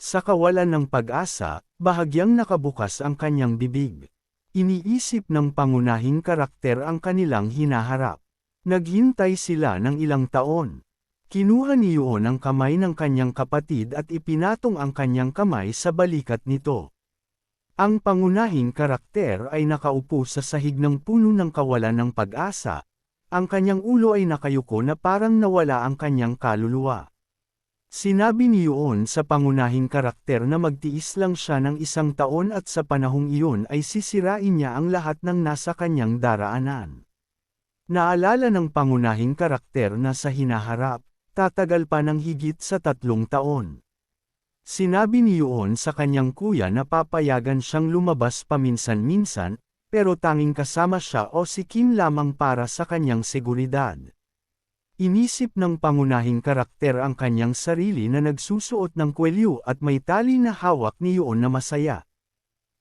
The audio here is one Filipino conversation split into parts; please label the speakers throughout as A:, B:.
A: Sa kawalan ng pag-asa, bahagyang nakabukas ang kanyang bibig. Iniisip ng pangunahing karakter ang kanilang hinaharap. Naghintay sila ng ilang taon. Kinuha ni Yuon ang kamay ng kanyang kapatid at ipinatong ang kanyang kamay sa balikat nito. Ang pangunahing karakter ay nakaupo sa sahig ng puno ng kawalan ng pag-asa. Ang kanyang ulo ay nakayuko na parang nawala ang kanyang kaluluwa. Sinabi ni Yuon sa pangunahing karakter na magtiis lang siya ng 1 taon at sa panahong iyon ay sisirain niya ang lahat ng nasa kanyang daraanan. Naalala ng pangunahing karakter na sa hinaharap, tatagal pa ng higit sa 3 taon. Sinabi ni Yuon sa kanyang kuya na papayagan siyang lumabas paminsan-minsan, pero tanging kasama siya o si Kim lamang para sa kanyang seguridad. Inisip ng pangunahing karakter ang kanyang sarili na nagsusuot ng kwelyo at may tali na hawak ni Yuon na masaya.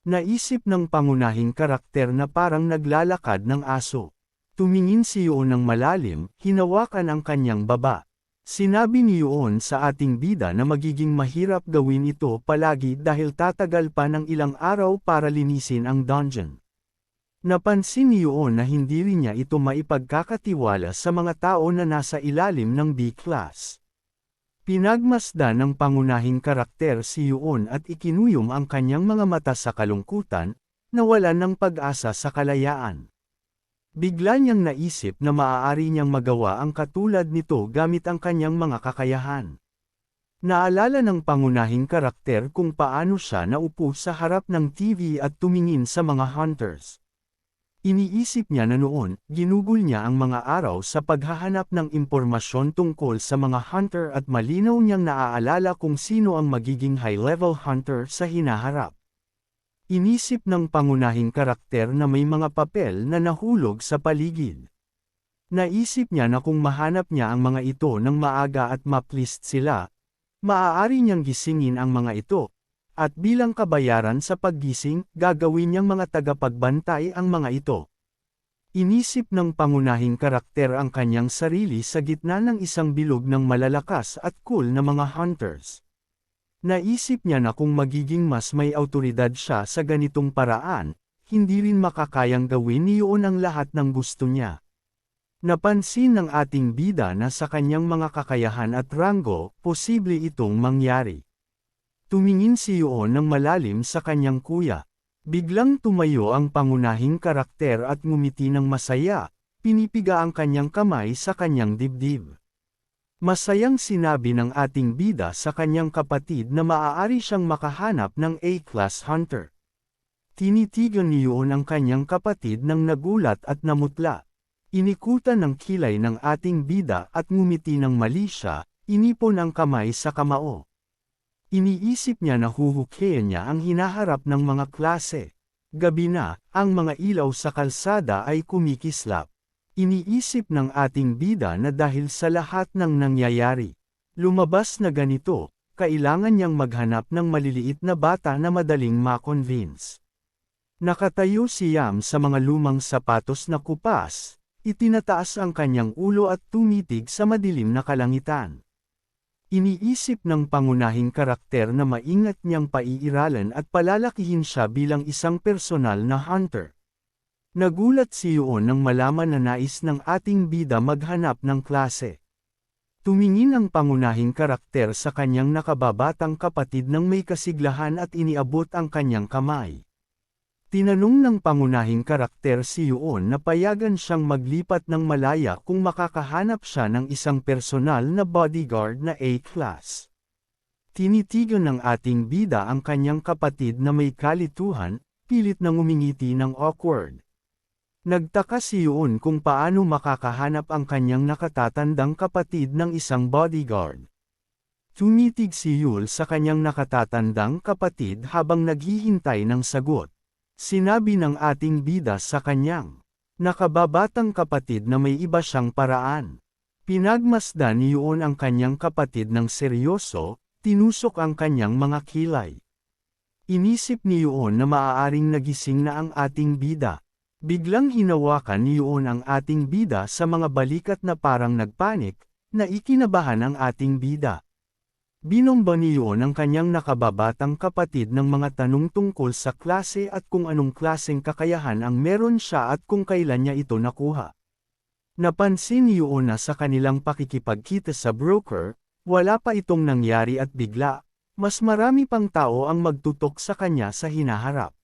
A: Naisip ng pangunahing karakter na parang naglalakad ng aso. Tumingin si Yuon ng malalim, hinawakan ang kanyang baba. Sinabi ni Yuon sa ating bida na magiging mahirap gawin ito palagi dahil tatagal pa ng ilang araw para linisin ang dungeon. Napansin ni Yuon na hindi rin niya ito maipagkakatiwala sa mga tao na nasa ilalim ng B-class. Pinagmasdan ng pangunahing karakter si Yuon at ikinuyom ang kanyang mga mata sa kalungkutan, nawalan ng pag-asa sa kalayaan. Bigla niyang naisip na maaari niyang magawa ang katulad nito gamit ang kanyang mga kakayahan. Naalala ng pangunahing karakter kung paano siya naupo sa harap ng TV at tumingin sa mga hunters. Iniisip niya na noon, ginugol niya ang mga araw sa paghahanap ng impormasyon tungkol sa mga hunter at malinaw niyang naaalala kung sino ang magiging high-level hunter sa hinaharap. Inisip ng pangunahing karakter na may mga papel na nahulog sa paligid. Naisip niya na kung mahanap niya ang mga ito ng maaga at maplist sila, maaari niyang gisingin ang mga ito, at bilang kabayaran sa paggising, gagawin niyang mga tagapagbantay ang mga ito. Inisip ng pangunahing karakter ang kanyang sarili sa gitna ng isang bilog ng malalakas at cool na mga hunters. Naisip niya na kung magiging mas may awtoridad siya sa ganitong paraan, hindi rin makakayang gawin ni Yuon ang lahat ng gusto niya. Napansin ng ating bida na sa kanyang mga kakayahan at ranggo, posible itong mangyari. Tumingin si Yuon ng malalim sa kanyang kuya. Biglang tumayo ang pangunahing karakter at ngumiti ng masaya, pinipiga ang kanyang kamay sa kanyang dibdib. Masayang sinabi ng ating bida sa kanyang kapatid na maaari siyang makahanap ng A-class hunter. Tinitigan ni Yuon ang kanyang kapatid nang nagulat at namutla. Inikutan ng kilay ng ating bida at ngumiti ng mali siya, inipon ang kamay sa kamao. Iniisip niya na huhukayin niya ang hinaharap ng mga klase. Gabi na, ang mga ilaw sa kalsada ay kumikislap. Iniisip ng ating bida na dahil sa lahat ng nangyayari, lumabas na ganito, kailangan niyang maghanap ng maliliit na bata na madaling ma-convince. Nakatayo si Yam sa mga lumang sapatos na kupas, itinataas ang kanyang ulo at tumitig sa madilim na kalangitan. Iniisip ng pangunahing karakter na maingat niyang paiiralan at palalakihin siya bilang isang personal na hunter. Nagulat si Yuon nang malaman na nais ng ating bida maghanap ng klase. Tumingin ang pangunahing karakter sa kanyang nakababatang kapatid nang may kasiglahan at iniabot ang kanyang kamay. Tinanong ng pangunahing karakter si Yuon na payagan siyang maglipat ng malaya kung makakahanap siya ng isang personal na bodyguard na A-class. Tinitigan ng ating bida ang kanyang kapatid na may kalituhan, pilit na ngumingiti ng awkward. Nagtaka si Yuon kung paano makakahanap ang kanyang nakatatandang kapatid ng isang bodyguard. Tumitig si Yul sa kanyang nakatatandang kapatid habang naghihintay ng sagot. Sinabi ng ating bida sa kanyang nakababatang kapatid na may iba siyang paraan. Pinagmasdan ni Yuon ang kanyang kapatid ng seryoso, tinusok ang kanyang mga kilay. Inisip ni Yuon na maaaring nagising na ang ating bida. Biglang hinawakan ni Yuon ang ating bida sa mga balikat na parang nagpanik, na ikinabahan ang ating bida. Binomba ni Yuon ang kanyang nakababatang kapatid ng mga tanong tungkol sa klase at kung anong klaseng kakayahan ang meron siya at kung kailan niya ito nakuha. Napansin ni Yuon na sa kanilang pakikipagkita sa broker, wala pa itong nangyari at bigla, mas marami pang tao ang magtutok sa kanya sa hinaharap.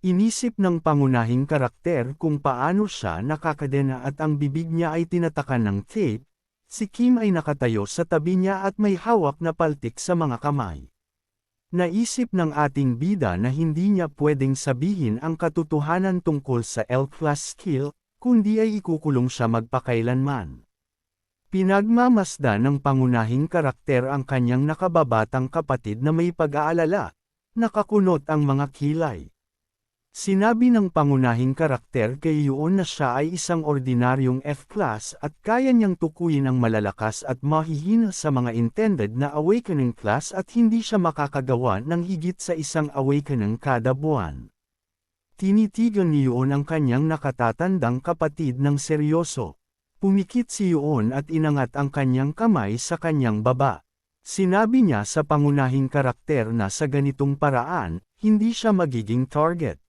A: Inisip ng pangunahing karakter kung paano siya nakakadena at ang bibig niya ay tinatakan ng tape. Si Kim ay nakatayo sa tabi niya at may hawak na paltik sa mga kamay. Naisip ng ating bida na hindi niya pwedeng sabihin ang katotohanan tungkol sa L-class skill, kundi ay ikukulong siya magpakailanman. Pinagmamasdan ng pangunahing karakter ang kanyang nakababatang kapatid na may pag-aalala, nakakunot ang mga kilay. Sinabi ng pangunahing karakter kay Yuon na siya ay isang ordinaryong F-class at kaya niyang tukuyin ang malalakas at mahihina sa mga intended na awakening class at hindi siya makakagawa ng higit sa isang awakening kada buwan. Tinitigan ni Yuon ang kanyang nakatatandang kapatid ng seryoso. Pumikit si Yuon at inangat ang kanyang kamay sa kanyang baba. Sinabi niya sa pangunahing karakter na sa ganitong paraan, hindi siya magiging target.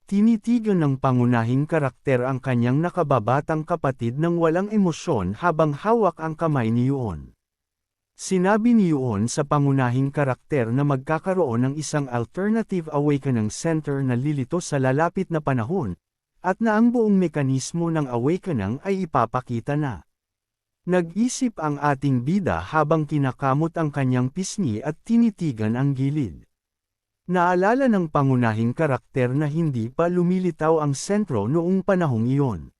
A: Tinitigan ng pangunahing karakter ang kanyang nakababatang kapatid ng walang emosyon habang hawak ang kamay ni Yuon. Sinabi ni Yuon sa pangunahing karakter na magkakaroon ng isang alternative awakening center na lilito sa lalapit na panahon, at na ang buong mekanismo ng awakening ay ipapakita na. Nag-isip ang ating bida habang kinakamot ang kanyang pisngi at tinitigan ang gilid. Naalala ng pangunahing karakter na hindi pa lumilitaw ang sentro noong panahong iyon.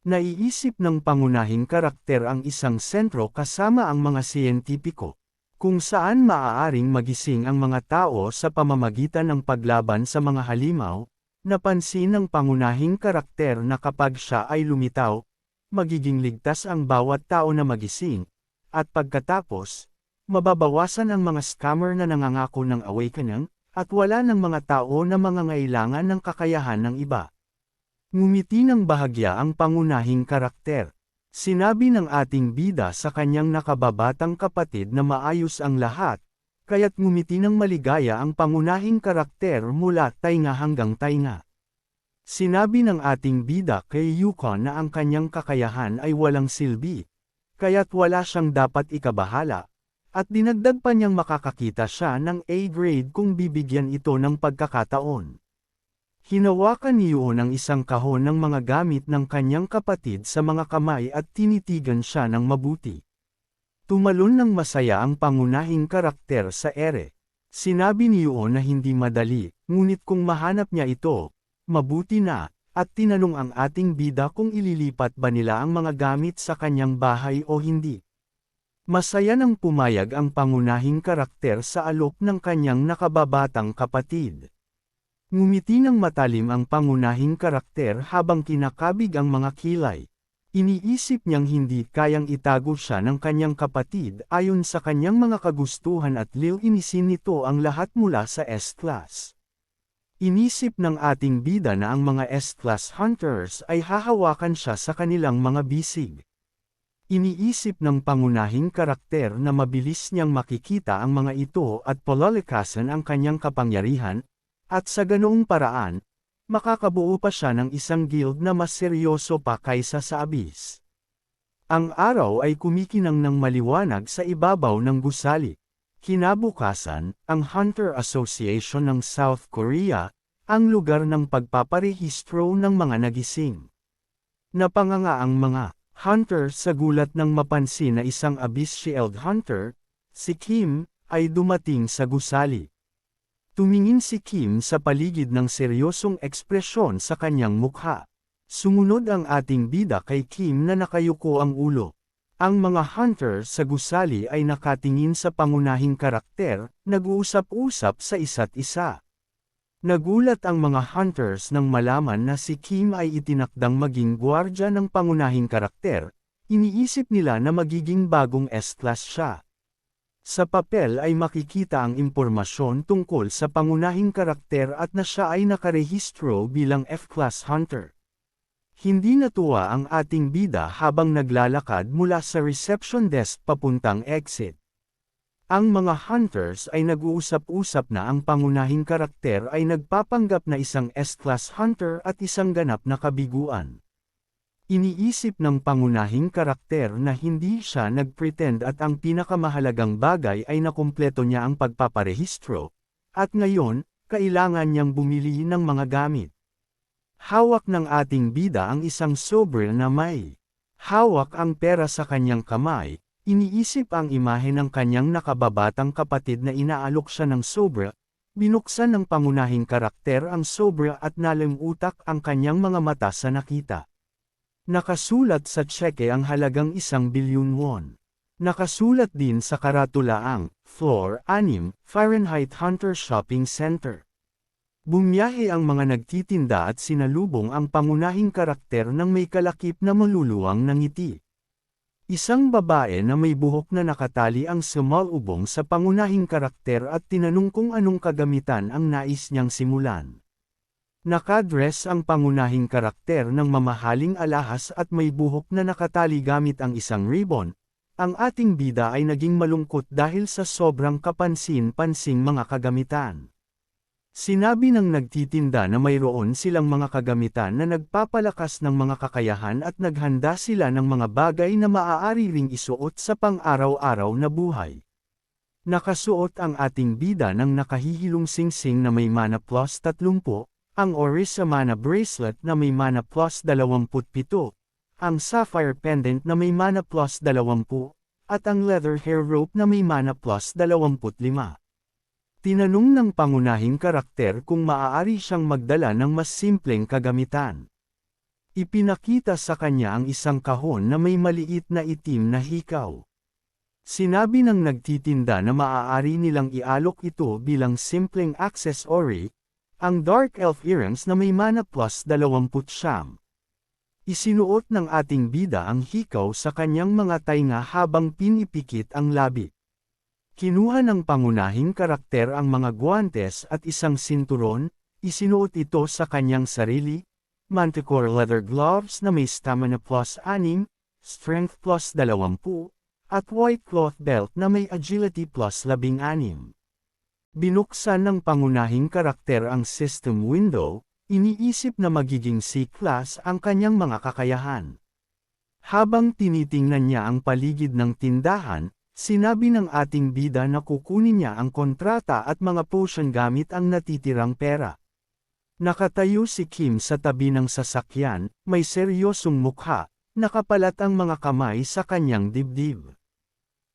A: Naiisip ng pangunahing karakter ang isang sentro kasama ang mga siyentipiko, kung saan maaaring magising ang mga tao sa pamamagitan ng paglaban sa mga halimaw. Napansin ng pangunahing karakter na kapag siya ay lumitaw, magiging ligtas ang bawat tao na magising, at pagkatapos, mababawasan ang mga scammer na nangangako ng awakening, at wala ng mga tao na mangangailangan ng kakayahan ng iba. Ngumiti ng bahagya ang pangunahing karakter. Sinabi ng ating bida sa kanyang nakababatang kapatid na maayos ang lahat, kaya't ngumiti ng maligaya ang pangunahing karakter mula tainga hanggang tainga. Sinabi ng ating bida kay Yukon na ang kanyang kakayahan ay walang silbi, kaya't wala siyang dapat ikabahala. At dinagdag pa niyang makakakita siya ng A-grade kung bibigyan ito ng pagkakataon. Hinawakan ni Yuon ang isang kahon ng mga gamit ng kanyang kapatid sa mga kamay at tinitigan siya ng mabuti. Tumalon ng masaya ang pangunahing karakter sa ere. Sinabi ni Yuon na hindi madali, ngunit kung mahanap niya ito, mabuti na, at tinanong ang ating bida kung ililipat ba nila ang mga gamit sa kanyang bahay o hindi. Masaya nang pumayag ang pangunahing karakter sa alok ng kanyang nakababatang kapatid. Ngumiti ng matalim ang pangunahing karakter habang kinakabig ang mga kilay. Iniisip niyang hindi kayang itago siya ng kanyang kapatid ayon sa kanyang mga kagustuhan at lilinisin nito ang lahat mula sa S-class. Inisip ng ating bida na ang mga S-class hunters ay hahawakan siya sa kanilang mga bisig. Iniisip ng pangunahing karakter na mabilis niyang makikita ang mga ito at palalakasan ang kanyang kapangyarihan, at sa ganoong paraan, makakabuo pa siya ng isang guild na mas seryoso pa kaysa sa Abyss. Ang araw ay kumikinang ng maliwanag sa ibabaw ng gusali. Kinabukasan, ang Hunter Association ng South Korea, ang lugar ng pagpaparehistro ng mga nagising. Napanganga ang mga hunter sa gulat nang mapansin na isang Abyss Shield Hunter, si Kim, ay dumating sa gusali. Tumingin si Kim sa paligid ng seryosong ekspresyon sa kanyang mukha. Sumunod ang ating bida kay Kim na nakayuko ang ulo. Ang mga hunter sa gusali ay nakatingin sa pangunahing karakter, nag-uusap-usap sa isa't isa. Nagulat ang mga hunters nang malaman na si Kim ay itinakdang maging gwardya ng pangunahing karakter, iniisip nila na magiging bagong S-class siya. Sa papel ay makikita ang impormasyon tungkol sa pangunahing karakter at na siya ay nakarehistro bilang F-class hunter. Hindi natuwa ang ating bida habang naglalakad mula sa reception desk papuntang exit. Ang mga hunters ay nag-uusap-usap na ang pangunahing karakter ay nagpapanggap na isang S-class hunter at isang ganap na kabiguan. Iniisip ng pangunahing karakter na hindi siya nag-pretend at ang pinakamahalagang bagay ay nakumpleto niya ang pagpaparehistro, at ngayon, kailangan niyang bumili ng mga gamit. Hawak ng ating bida ang isang sobre na may hawak ang pera sa kanyang kamay. Iniisip ang imahe ng kanyang nakababatang kapatid na inaalok siya ng sobra, binuksan ng pangunahing karakter ang sobra at nalimutak ang kanyang mga mata sa nakita. Nakasulat sa tseke ang halagang 1 bilyon won. Nakasulat din sa karatula ang Floor 6, Fahrenheit Hunter Shopping Center. Bumiyahe ang mga nagtitinda at sinalubong ang pangunahing karakter ng may kalakip na maluluwang na ngiti. Isang babae na may buhok na nakatali ang sumalubong sa pangunahing karakter at tinanong kung anong kagamitan ang nais niyang simulan. Nakadress ang pangunahing karakter ng mamahaling alahas at may buhok na nakatali gamit ang isang ribbon. Ang ating bida ay naging malungkot dahil sa sobrang kapansin-pansing mga kagamitan. Sinabi ng nagtitinda na mayroon silang mga kagamitan na nagpapalakas ng mga kakayahan at naghanda sila ng mga bagay na maaari ring isuot sa pang-araw-araw na buhay. Nakasuot ang ating bida ng nakahihilong singsing na may mana plus 30, ang Orisa mana bracelet na may mana plus 27, ang sapphire pendant na may mana plus 20, at ang leather hair rope na may mana plus 25. Tinanong ng pangunahing karakter kung maaari siyang magdala ng mas simpleng kagamitan. Ipinakita sa kanya ang isang kahon na may maliit na itim na hikaw. Sinabi ng nagtitinda na maaari nilang ialok ito bilang simpleng accessory, ang dark elf earrings na may mana plus 29. Isinuot ng ating bida ang hikaw sa kanyang mga tainga habang pinipikit ang labi. Kinuha ng pangunahing karakter ang mga guwantes at isang sinturon, isinuot ito sa kanyang sarili, manticore leather gloves na may stamina plus 6, strength plus 20, at white cloth belt na may agility plus 16. Binuksan ng pangunahing karakter ang system window, iniisip na magiging C-class ang kanyang mga kakayahan. Habang tinitingnan niya ang paligid ng tindahan, sinabi ng ating bida na kukunin niya ang kontrata at mga potion gamit ang natitirang pera. Nakatayo si Kim sa tabi ng sasakyan, may seryosong mukha, nakapalat ang mga kamay sa kanyang dibdib.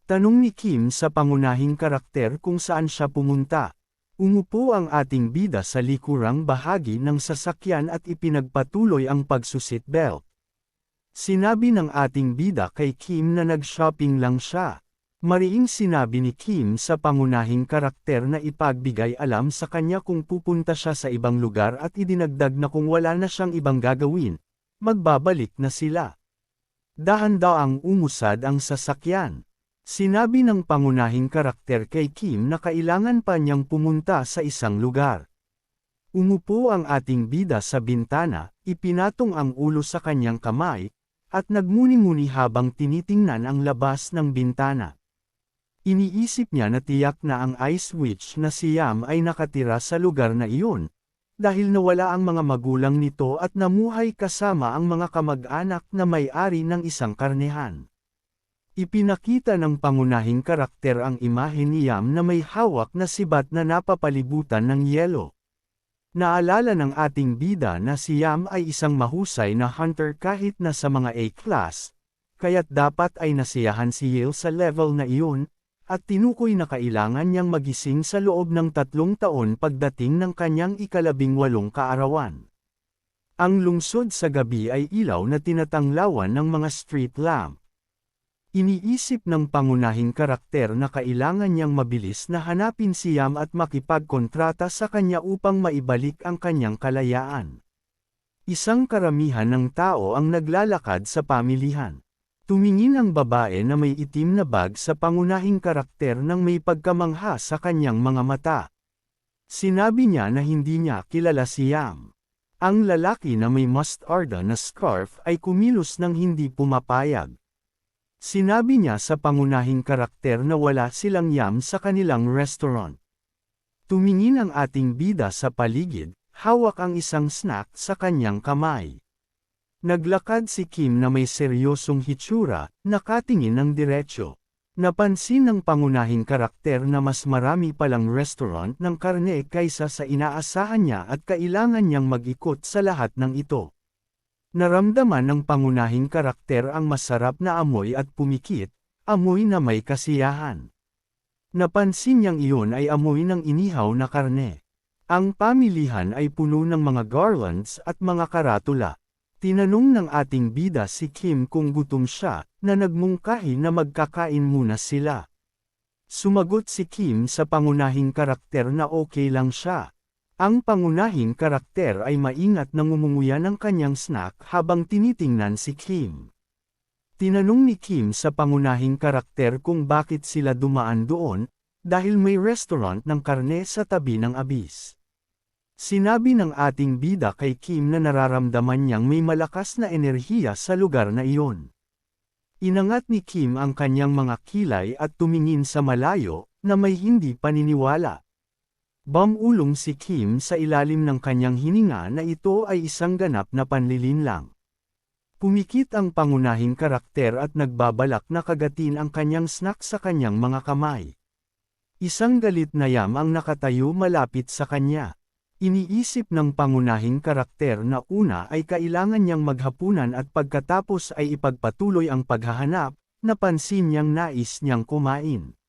A: Tanong ni Kim sa pangunahing karakter kung saan siya pumunta. Umupo ang ating bida sa likurang bahagi ng sasakyan at ipinagpatuloy ang pagsusit belt. Sinabi ng ating bida kay Kim na nag-shopping lang siya. Mariing sinabi ni Kim sa pangunahing karakter na ipagbigay alam sa kanya kung pupunta siya sa ibang lugar at idinagdag na kung wala na siyang ibang gagawin, magbabalik na sila. Dahan-daang umusad ang sasakyan. Sinabi ng pangunahing karakter kay Kim na kailangan pa niyang pumunta sa isang lugar. Umupo ang ating bida sa bintana, ipinatong ang ulo sa kanyang kamay, at nagmuni-muni habang tinitingnan ang labas ng bintana. Iniisip niya na tiyak na ang Ice Witch na si Yam ay nakatira sa lugar na iyon, dahil nawala ang mga magulang nito at namuhay kasama ang mga kamag-anak na may-ari ng isang karnehan. Ipinakita ng pangunahing karakter ang imahe ni Yam na may hawak na sibat na napapalibutan ng yelo. Naalala ng ating bida na si Yam ay isang mahusay na hunter kahit na sa mga A-class, kaya't dapat ay nasiyahan si Yale sa level na iyon, at tinukoy na kailangan niyang magising sa loob ng 3 taon pagdating ng kanyang 18 kaarawan. Ang lungsod sa gabi ay ilaw na tinatanglawan ng mga street lamp. Iniisip ng pangunahing karakter na kailangan niyang mabilis na hanapin si Yam at makipagkontrata sa kanya upang maibalik ang kanyang kalayaan. Isang karamihan ng tao ang naglalakad sa pamilihan. Tumingin ang babae na may itim na bag sa pangunahing karakter nang may pagkamangha sa kanyang mga mata. Sinabi niya na hindi niya kilala si Yam. Ang lalaki na may mustarda na scarf ay kumilos nang hindi pumapayag. Sinabi niya sa pangunahing karakter na wala silang Yam sa kanilang restaurant. Tumingin ang ating bida sa paligid, hawak ang isang snack sa kanyang kamay. Naglakad si Kim na may seryosong hitsura, nakatingin ng diretsyo. Napansin ng pangunahing karakter na mas marami palang restaurant ng karne kaysa sa inaasahan niya at kailangan niyang mag-ikot sa lahat ng ito. Naramdaman ng pangunahing karakter ang masarap na amoy at pumikit, amoy na may kasiyahan. Napansin niyang iyon ay amoy ng inihaw na karne. Ang pamilihan ay puno ng mga garlands at mga karatula. Tinanong ng ating bida si Kim kung gutom siya, na nagmungkahi na magkakain muna sila. Sumagot si Kim sa pangunahing karakter na okay lang siya. Ang pangunahing karakter ay maingat na ngumunguya ng kanyang snack habang tinitingnan si Kim. Tinanong ni Kim sa pangunahing karakter kung bakit sila dumaan doon, dahil may restaurant ng karne sa tabi ng abis. Sinabi ng ating bida kay Kim na nararamdaman niyang may malakas na enerhiya sa lugar na iyon. Inangat ni Kim ang kanyang mga kilay at tumingin sa malayo, na may hindi paniniwala. Bumulong si Kim sa ilalim ng kanyang hininga na ito ay isang ganap na panlilinlang. Pumikit ang pangunahing karakter at nagbabalak na kagatin ang kanyang snack sa kanyang mga kamay. Isang galit na Yam ang nakatayo malapit sa kanya. Iniisip ng pangunahing karakter na una ay kailangan niyang maghapunan at pagkatapos ay ipagpatuloy ang paghahanap, napansin niyang nais niyang kumain.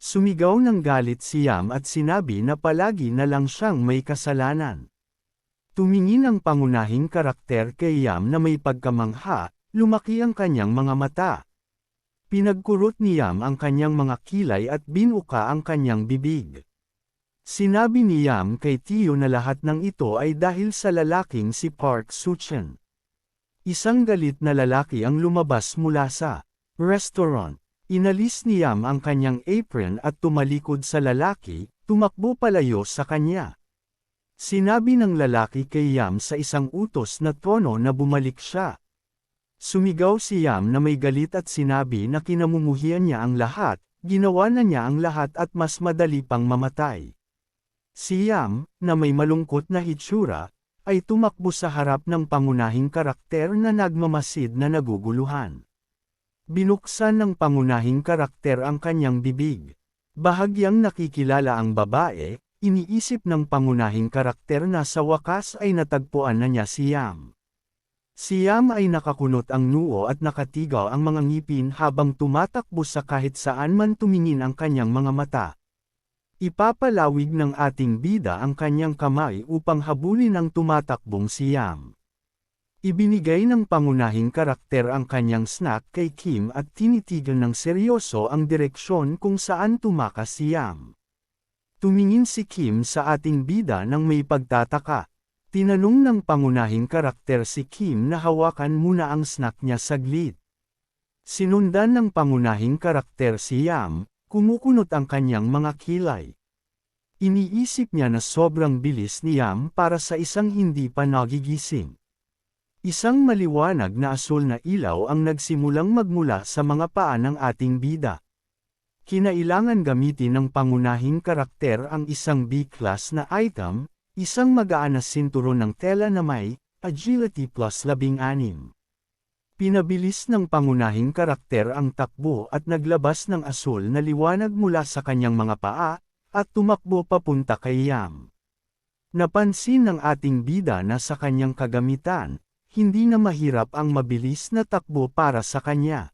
A: Sumigaw ng galit si Yam at sinabi na palagi na lang siyang may kasalanan. Tumingin ang pangunahing karakter kay Yam na may pagkamangha, lumaki ang kanyang mga mata. Pinagkurot ni Yam ang kanyang mga kilay at binuka ang kanyang bibig. Sinabi ni Yam kay Tio na lahat ng ito ay dahil sa lalaking si Park Soo-cheon. Isang galit na lalaki ang lumabas mula sa restaurant. Inalis ni Yam ang kanyang apron at tumalikod sa lalaki, tumakbo palayo sa kanya. Sinabi ng lalaki kay Yam sa isang utos na tono na bumalik siya. Sumigaw si Yam na may galit at sinabi na kinamumuhian niya ang lahat, ginawa na niya ang lahat at mas madali pang mamatay. Si Yam, na may malungkot na hitsura, ay tumakbo sa harap ng pangunahing karakter na nagmamasid na naguguluhan. Binuksan ng pangunahing karakter ang kanyang bibig. Bahagyang nakikilala ang babae, iniisip ng pangunahing karakter na sa wakas ay natagpuan na niya si Yam. Si Yam ay nakakunot ang noo at nakatigaw ang mga ngipin habang tumatakbo sa kahit saan man tumingin ang kanyang mga mata. Ipapalawig ng ating bida ang kanyang kamay upang habulin ang tumatakbong si Yam. Ibinigay ng pangunahing karakter ang kanyang snack kay Kim at tinitigan ng seryoso ang direksyon kung saan tumakas si Yam. Tumingin si Kim sa ating bida nang may pagtataka. Tinanong ng pangunahing karakter si Kim na hawakan muna ang snack niya saglit. Sinundan ng pangunahing karakter si Yam, kumukunot ang kanyang mga kilay. Iniisip niya na sobrang bilis ni Yam para sa isang hindi pa nagigising. Isang maliwanag na asul na ilaw ang nagsimulang magmula sa mga paa ng ating bida. Kinailangan gamitin ng pangunahing karakter ang isang B-class na item, isang magaan na sinturon ng tela na may Agility plus 16. Pinabilis ng pangunahing karakter ang takbo at naglabas ng asul na liwanag mula sa kanyang mga paa, at tumakbo papunta kay Yam. Napansin ng ating bida na sa kanyang kagamitan, hindi na mahirap ang mabilis na takbo para sa kanya.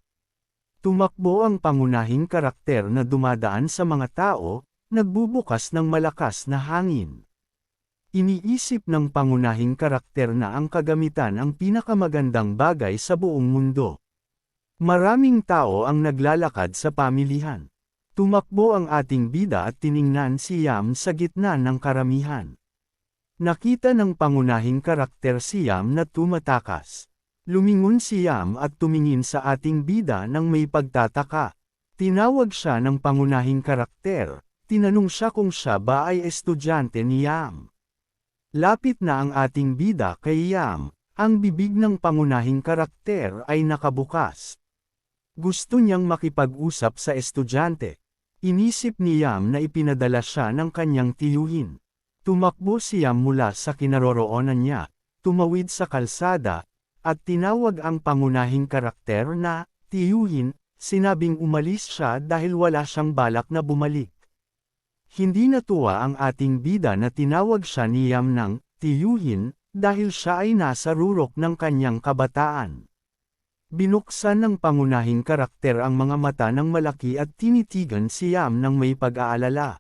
A: Tumakbo ang pangunahing karakter na dumadaan sa mga tao, nagbubukas ng malakas na hangin. Iniisip ng pangunahing karakter na ang kagamitan ang pinakamagandang bagay sa buong mundo. Maraming tao ang naglalakad sa pamilihan. Tumakbo ang ating bida at tiningnan si Yam sa gitna ng karamihan. Nakita ng pangunahing karakter si Yam na tumatakas. Lumingon si Yam at tumingin sa ating bida nang may pagtataka. Tinawag siya ng pangunahing karakter, tinanong siya kung siya ba ay estudyante ni Yam. Lapit na ang ating bida kay Yam, ang bibig ng pangunahing karakter ay nakabukas. Gusto niyang makipag-usap sa estudyante. Inisip ni Yam na ipinadala siya ng kanyang tiyuhin. Tumakbo si Yam mula sa kinaroroonan niya, tumawid sa kalsada, at tinawag ang pangunahing karakter na tiyuhin. Sinabing umalis siya dahil wala siyang balak na bumalik. Hindi natuwa ang ating bida na tinawag siya ni Yam ng tiyuhin dahil siya ay nasa rurok ng kanyang kabataan. Binuksan ng pangunahing karakter ang mga mata ng malaki at tinitigan si Yam ng may pag-aalala.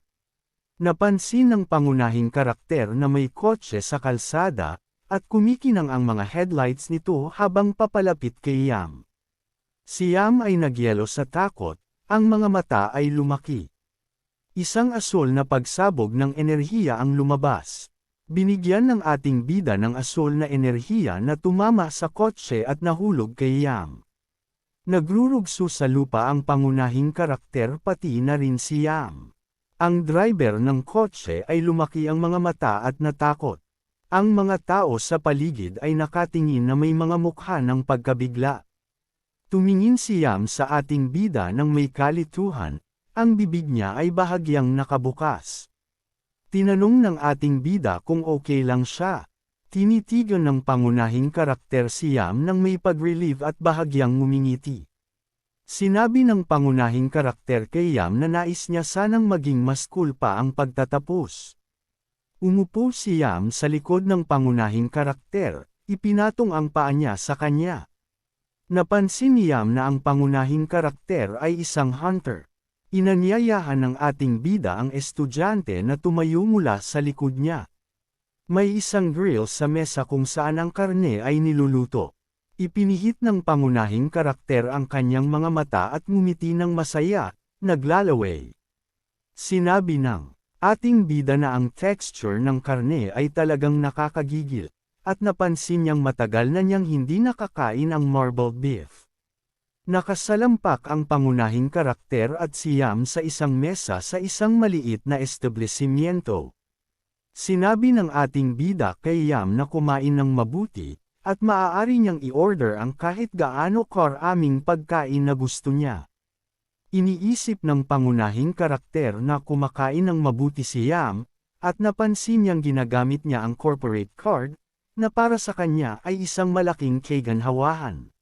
A: Napansin ng pangunahing karakter na may kotse sa kalsada, at kumikinang ang mga headlights nito habang papalapit kay Yam. Si Yam ay nagyelo sa takot, ang mga mata ay lumaki. Isang asul na pagsabog ng enerhiya ang lumabas. Binigyan ng ating bida ng asul na enerhiya na tumama sa kotse at nahulog kay Yam. Nagrurugso sa lupa ang pangunahing karakter pati na rin si Yam. Ang driver ng kotse ay lumaki ang mga mata at natakot. Ang mga tao sa paligid ay nakatingin na may mga mukha ng pagkabigla. Tumingin si Yam sa ating bida ng may kalituhan, ang bibig niya ay bahagyang nakabukas. Tinanong ng ating bida kung okay lang siya. Tinitigan ng pangunahing karakter si Yam ng may pag-relieve at bahagyang ngumingiti. Sinabi ng pangunahing karakter kay Yam na nais niya sanang maging mas cool pa ang pagtatapos. Umupo si Yam sa likod ng pangunahing karakter, ipinatong ang paa niya sa kanya. Napansin ni Yam na ang pangunahing karakter ay isang hunter. Inanyayahan ng ating bida ang estudyante na tumayo mula sa likod niya. May isang grill sa mesa kung saan ang karne ay niluluto. Ipinihit ng pangunahing karakter ang kanyang mga mata at ngumiti ng masaya, naglalaway. Sinabi ng ating bida na ang texture ng karne ay talagang nakakagigil. At napansin niyang matagal na niyang hindi nakakain ang marbled beef. Nakasalampak ang pangunahing karakter at si Yam sa isang mesa sa isang maliit na establishmento. Sinabi ng ating bida kay Yam na kumain ng mabuti, at maaari niyang i-order ang kahit gaano karaming pagkain na gusto niya. Iniisip ng pangunahing karakter na kumakain ng mabuti si Yam, at napansin niyang ginagamit niya ang corporate card, na para sa kanya ay isang malaking kaganhawahan.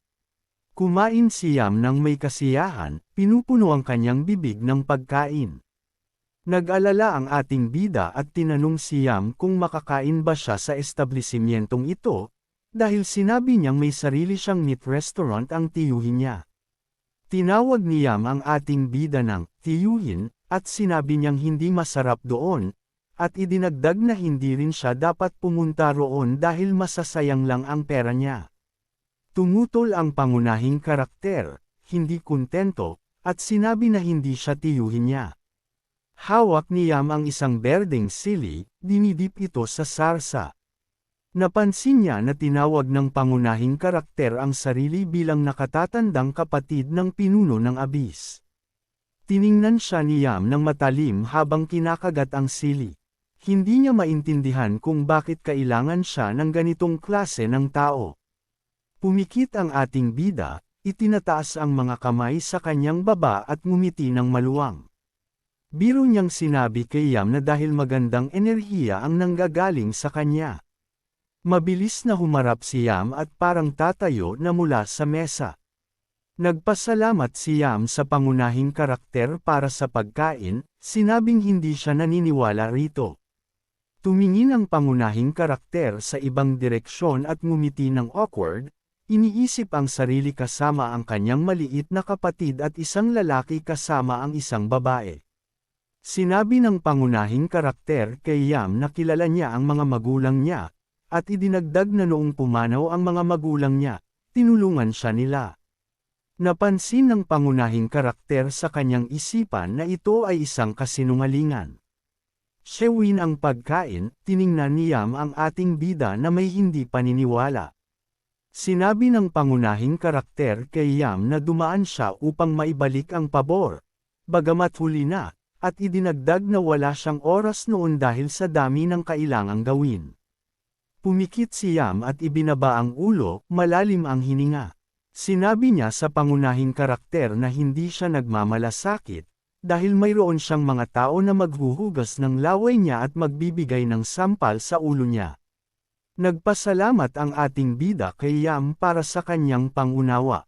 A: Kumain si Yam ng may kasiyahan, pinupuno ang kanyang bibig ng pagkain. Nag-alala ang ating bida at tinanong si Yam kung makakain ba siya sa establishmentong ito, dahil sinabi niyang may sarili siyang meat restaurant ang tiyuhin niya. Tinawag ni Yam ang ating bida ng tiyuhin, at sinabi niyang hindi masarap doon, at idinagdag na hindi rin siya dapat pumunta roon dahil masasayang lang ang pera niya. Tumutol ang pangunahing karakter, hindi kontento, at sinabi na hindi siya tiyuhin niya. Hawak ni Yam ang isang berdeng sili, dinidip ito sa sarsa. Napansin niya na tinawag ng pangunahing karakter ang sarili bilang nakatatandang kapatid ng pinuno ng abis. Tiningnan siya ni Yam ng matalim habang kinakagat ang sili. Hindi niya maintindihan kung bakit kailangan siya ng ganitong klase ng tao. Pumikit ang ating bida, itinataas ang mga kamay sa kanyang baba at ngumiti ng maluwang. Biro niyang sinabi kay Yam na dahil magandang enerhiya ang nanggagaling sa kanya. Mabilis na humarap si Yam at parang tatayo na mula sa mesa. Nagpasalamat si Yam sa pangunahing karakter para sa pagkain, sinabing hindi siya naniniwala rito. Tumingin ang pangunahing karakter sa ibang direksyon at ngumiti ng awkward, iniisip ang sarili kasama ang kanyang maliit na kapatid at isang lalaki kasama ang isang babae. Sinabi ng pangunahing karakter kay Yam na kilala niya ang mga magulang niya, at idinagdag na noong pumanaw ang mga magulang niya, tinulungan siya nila. Napansin ng pangunahing karakter sa kanyang isipan na ito ay isang kasinungalingan. Siyawin ang pagkain, tiningnan ni Yam ang ating bida na may hindi paniniwala. Sinabi ng pangunahing karakter kay Yam na dumaan siya upang maibalik ang pabor, bagamat huli na, at idinagdag na wala siyang oras noon dahil sa dami ng kailangang gawin. Pumikit si Yam at ibinaba ang ulo, malalim ang hininga. Sinabi niya sa pangunahing karakter na hindi siya nagmamalasakit, dahil mayroon siyang mga tao na maghuhugas ng laway niya at magbibigay ng sampal sa ulo niya. Nagpasalamat ang ating bida kay Yam para sa kanyang pangunawa.